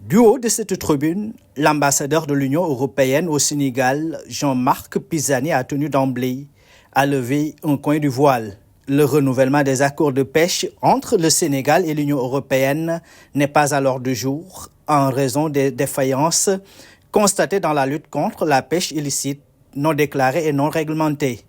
Du haut de cette tribune, l'ambassadeur de l'Union européenne au Sénégal, Jean-Marc Pisani, a tenu d'emblée à lever un coin du voile. Le renouvellement des accords de pêche entre le Sénégal et l'Union européenne n'est pas à l'ordre du jour en raison des défaillances constatées dans la lutte contre la pêche illicite, non déclarée et non réglementée.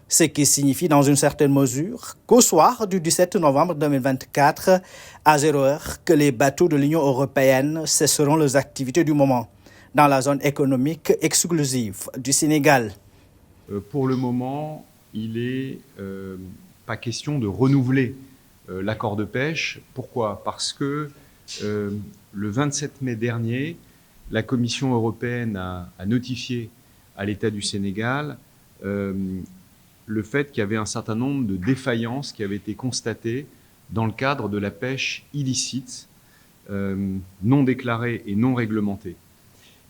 Ce qui signifie dans une certaine mesure qu'au soir du 17 novembre 2024, à 0 heure, que les bateaux de l'Union européenne cesseront leurs activités du moment dans la zone économique exclusive du Sénégal. Pour le moment, il n'est pas question de renouveler l'accord de pêche. Pourquoi ? Parce que le 27 mai dernier, la Commission européenne a notifié à l'État du Sénégal le fait qu'il y avait un certain nombre de défaillances qui avaient été constatées dans le cadre de la pêche illicite, non déclarée et non réglementée.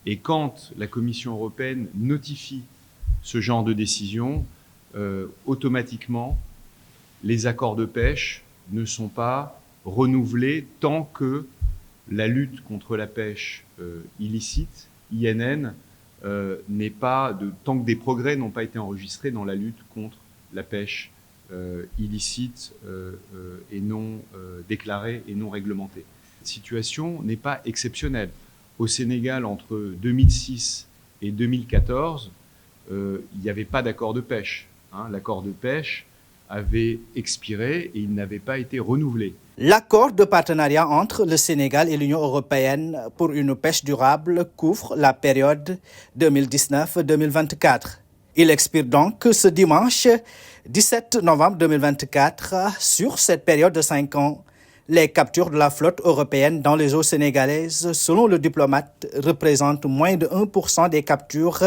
Et quand la Commission européenne notifie ce genre de décision, automatiquement, les accords de pêche ne sont pas renouvelés tant que la lutte contre la pêche illicite, INN, tant que des progrès n'ont pas été enregistrés dans la lutte contre la pêche illicite et non déclarée et non réglementée. Cette situation n'est pas exceptionnelle. Au Sénégal, entre 2006 et 2014, il n'y avait pas d'accord de pêche. L'accord de pêche avait expiré et il n'avait pas été renouvelé. L'accord de partenariat entre le Sénégal et l'Union européenne pour une pêche durable couvre la période 2019-2024. Il expire donc ce dimanche 17 novembre 2024. Sur cette période de 5 ans, les captures de la flotte européenne dans les eaux sénégalaises, selon le diplomate, représentent moins de 1% des captures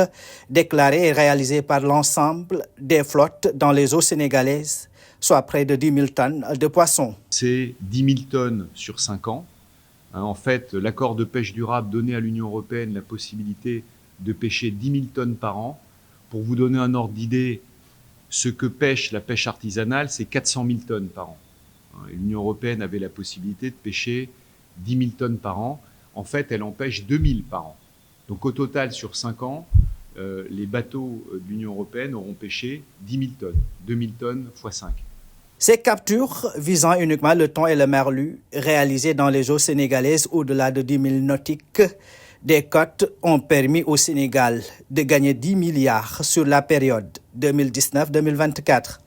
déclarées et réalisées par l'ensemble des flottes dans les eaux sénégalaises, soit près de 10 000 tonnes de poissons. C'est 10 000 tonnes sur 5 ans. En fait, l'accord de pêche durable donnait à l'Union européenne la possibilité de pêcher 10 000 tonnes par an. Pour vous donner un ordre d'idée, ce que pêche la pêche artisanale, c'est 400 000 tonnes par an. L'Union européenne avait la possibilité de pêcher 10 000 tonnes par an. En fait, elle en pêche 2 000 par an. Donc au total, sur 5 ans, les bateaux de l'Union européenne auront pêché 10 000 tonnes. 2 000 tonnes x 5. Ces captures visant uniquement le thon et le merlu, réalisées dans les eaux sénégalaises au-delà de 10 000 nautiques des côtes, ont permis au Sénégal de gagner 10 milliards sur la période 2019-2024.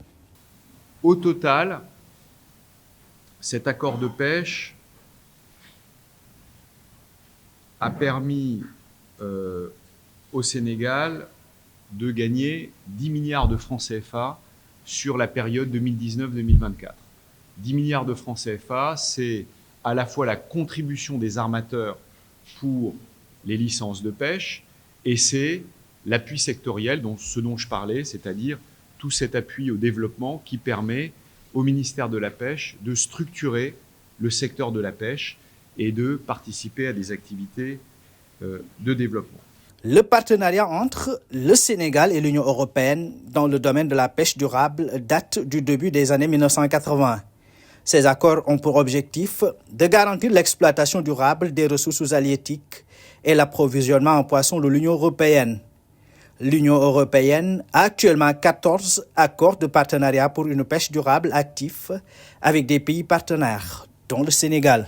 Au total, cet accord de pêche a permis au Sénégal de gagner 10 milliards de francs CFA sur la période 2019-2024. 10 milliards de francs CFA, c'est à la fois la contribution des armateurs pour les licences de pêche et c'est l'appui sectoriel, ce dont je parlais, c'est-à-dire tout cet appui au développement qui permet au ministère de la Pêche de structurer le secteur de la pêche et de participer à des activités de développement. Le partenariat entre le Sénégal et l'Union européenne dans le domaine de la pêche durable date du début des années 1980. Ces accords ont pour objectif de garantir l'exploitation durable des ressources halieutiques et l'approvisionnement en poissons de l'Union européenne. L'Union européenne a actuellement 14 accords de partenariat pour une pêche durable actifs avec des pays partenaires, dont le Sénégal.